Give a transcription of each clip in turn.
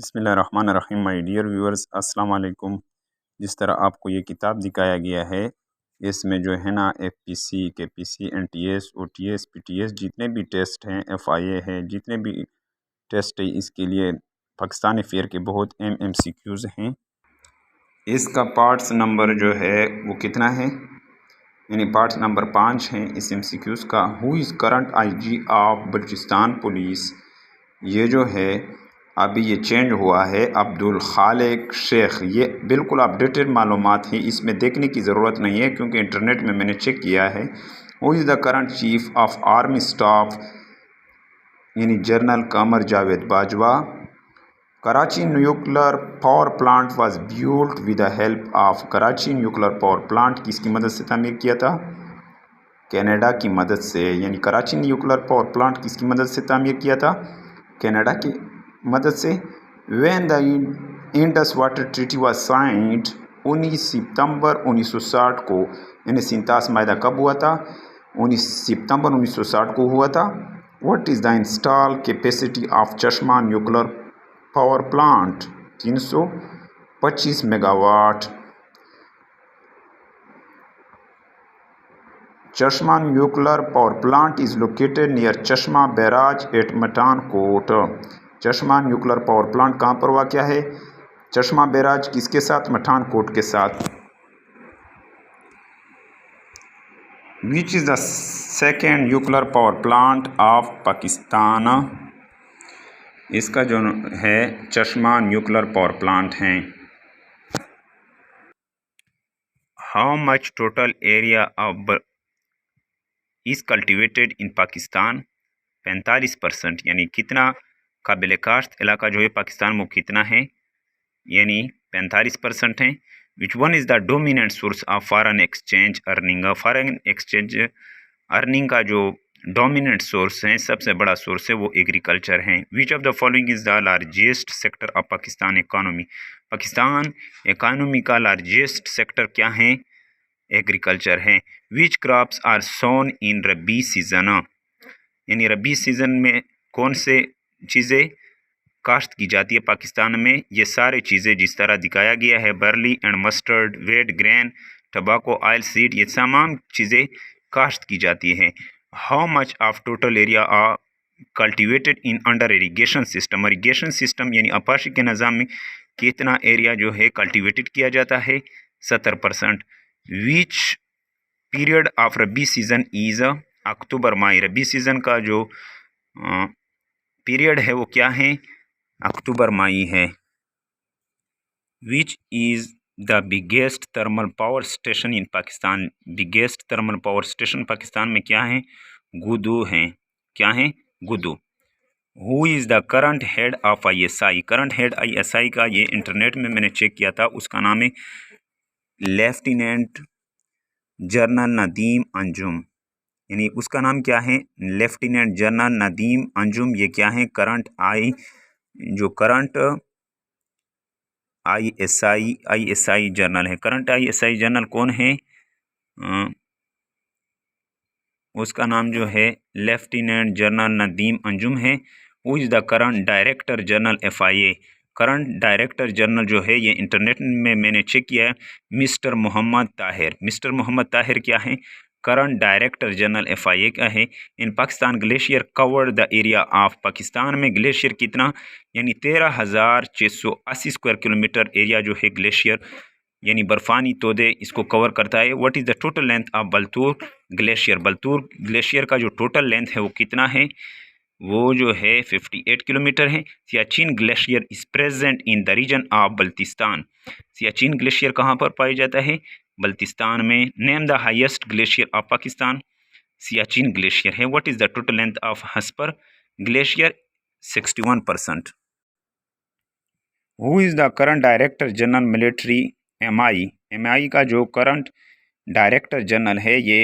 बिस्मिल्लाहिर्रहमानिर्रहीम। My dear viewers, अस्सलाम वालेकुम। जिस तरह आपको ये किताब दिखाया गया है, इसमें जो है ना FPC, KPC, NTS, OTS, PTS जितने भी टेस्ट हैं, एफआईए है, जितने भी टेस्ट है, इसके लिए पाकिस्तानी फेयर के बहुत एमएमसीक्यूज़ हैं। इसका पार्ट्स नंबर जो है वो कितना है, यानी पार्ट्स नंबर 5 है इस एमसीक्यूज़ का। Who is current IG of Balochistan police. ये जो है अभी ये चेंज हुआ है, अब्दुल खालिक शेख। ये बिल्कुल अपडेटेड मालूमात है, इसमें देखने की ज़रूरत नहीं है क्योंकि इंटरनेट में मैंने चेक किया है। Who is the current chief of army staff, यानी general Qamar Javed Bajwa. Karachi nuclear power plant was built with the help of. Karachi nuclear power plant किसकी मदद से तामीर किया था? कनाडा की मदद से। यानी कराची न्यूक्लियर पावर प्लांट किसकी मदद से तामीर किया था? कनाडा की मदद से। When the Indus water treaty was signed, 19 सितंबर 1960 को, यानी सिंतास मायदा कब हुआ था? 19 सितंबर 1960 को हुआ था। What is the install capacity of चश्मा न्यूक्लियर पावर प्लांट? 325 मेगावाट। चश्मा nuclear power plant is located near चश्मा बैराज एट मठानकोट। चश्मा न्यूक्लियर पावर प्लांट कहाँ पर वाक़या है? चश्मा बैराज किसके साथ? मठानकोट के साथ। विच is the second nuclear power plant of Pakistan? इसका जो है चश्मा न्यूक्लियर पावर प्लांट है। How much total area of is cultivated in Pakistan? 45%। यानी कितना काबिल काश्त इलाका जो है पाकिस्तान में कितना है? यानी 45% है। Which one is the dominant source of foreign exchange earning? Foreign exchange earning का जो डोमिनेंट सोर्स है, सबसे बड़ा सोर्स है, वो एग्रीकल्चर है। Which of the following is the largest sector of Pakistan economy? Pakistan economy का लार्जेस्ट सेक्टर क्या है? एग्रीकल्चर है। Which crops are sown in Rabi season? यानी रबी सीज़न में कौन से चीज़ें काश्त की जाती है पाकिस्तान में? ये सारी चीज़ें जिस तरह दिखाया गया है, burley and mustard, wheat grain, tobacco, oil seed, ये तमाम चीज़ें काश्त की जाती है। How much of total area are cultivated in under irrigation system? Irrigation system यानी अपाशी के निज़ाम में कितना एरिया जो है कल्टिवेटेड किया जाता है? 70%। Which period of Rabi season is October May. Rabi season का जो पीरियड है वो क्या है? अक्टूबर मई है। Which is the biggest thermal power station in Pakistan? Biggest thermal power station Pakistan में क्या है? गुदू हैं। क्या है? Guddu. Who is the current head of ISI? Current head ISI का ये इंटरनेट में मैंने चेक किया था, उसका नाम है लेफ्टिनेंट जनरल नदीम अंजुम। यानी उसका नाम क्या है? Lieutenant general Nadeem Anjum. ये क्या है? करंट आईएसआई जनरल है। करंट आईएसआई जनरल कौन है? उसका नाम जो है लेफ्टिनेंट जनरल नदीम अंजुम है। Who is the current director general FIA? Current director general जो है, ये इंटरनेट में मैंने चेक किया है, मिस्टर मोहम्मद ताहिर। मिस्टर मोहम्मद ताहिर क्या है? करंट डायरेक्टर जनरल एफआईए का है। In Pakistan glacier covered the area of. Pakistan में ग्लेशियर कितना? यानी 13,680 स्क्वायर किलोमीटर एरिया जो है ग्लेशियर यानी बर्फानी तोदे इसको कवर करता है। What is the total length of Baltoro glacier? Baltoro glacier का जो टोटल लेंथ है वो कितना है? वो जो है 58 किलोमीटर है। Siachen glacier is present in the region of Baltistan. Siachen glacier कहाँ पर पाया जाता है? बल्तिस्तान में। Name the highest glacier of Pakistan? Siachen glacier है। What is the total length of Hispar glacier? 61%। Who is the current director general military MI? MI का जो करंट डायरेक्टर जनरल है ये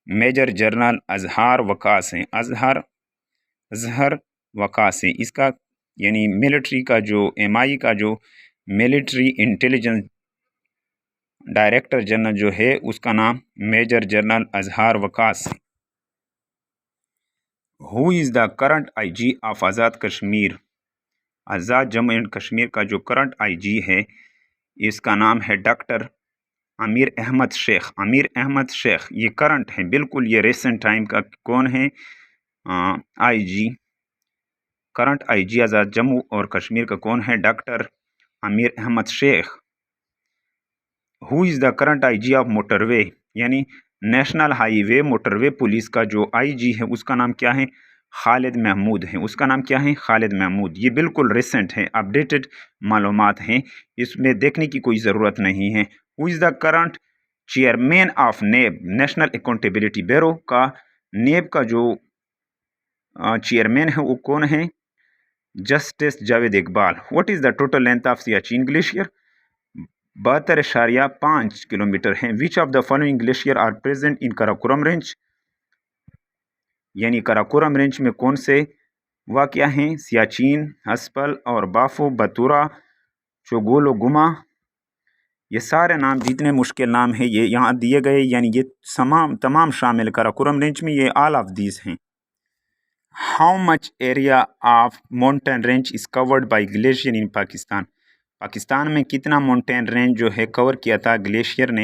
मेजर जनरल अजहर वकास हैं। अजहर वकास है इसका, यानी मिलिट्री का जो एमआई का जो मिलिट्री इंटेलिजेंस डायरेक्टर जनरल जो है उसका नाम मेजर जनरल अजहर वकास है। Who is the current IG of Azad Kashmir? Azad Jammu and Kashmir का जो करंट आईजी है इसका नाम है डॉक्टर आमिर अहमद शेख। आमिर अहमद शेख ये करंट है, बिल्कुल ये रिसेंट टाइम का कौन है IG, current IG Azad Jammu और कश्मीर का कौन है? Doctor Amir Ahmed Sheikh. Who is the current IG of motorway, यानी नेशनल हाईवे मोटरवे पुलिस का जो आईजी है उसका नाम क्या है? खालिद महमूद है। उसका नाम क्या है? खालिद महमूद। ये बिल्कुल रिसेंट है, अपडेटेड मालूमात हैं, इसमें देखने की कोई ज़रूरत नहीं है। Who is the current chairman of NAB, national accountability bureau का नेब का जो चेयरमैन है वो कौन है? Justice Javed Iqbal. What is the total length of Siachen glacier? 72.5 kilometre है। Which of the following glacier are present in Karakoram range, यानी कराकोरम रेंज में कौन से वाक़या हैं? सियाचिन, हस्पल और बाफो, बतूरा, चोगोलो, गुमा। ये सारे नाम जितने मुश्किल नाम हैं ये यहाँ दिए गए, यानी ये तमाम शामिल कराकोरम रेंज में, ये ऑल ऑफ दीज हैं। How much area of mountain range is covered by glacier in Pakistan? Pakistan में कितना माउंटेन रेंज जो है कवर किया था ग्लेशियर ने,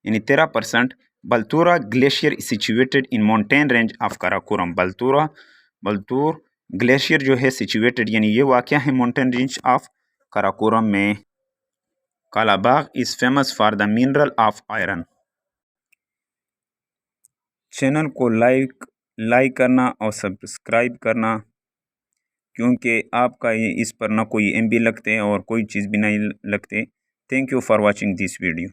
यानी 13%। Baltoro glacier situated in mountain range of Karakoram. Baltoro glacier जो है सिचुएटेड, यानी ये वाक़या है माउंटेन रेंज ऑफ कराकोरम में। Kalabagh is famous for the mineral of iron. Channel को लाइक करना और सब्सक्राइब करना, क्योंकि आपका ये इस पर ना कोई MB लगते और कोई चीज़ भी नहीं लगते। Thank you for watching this video.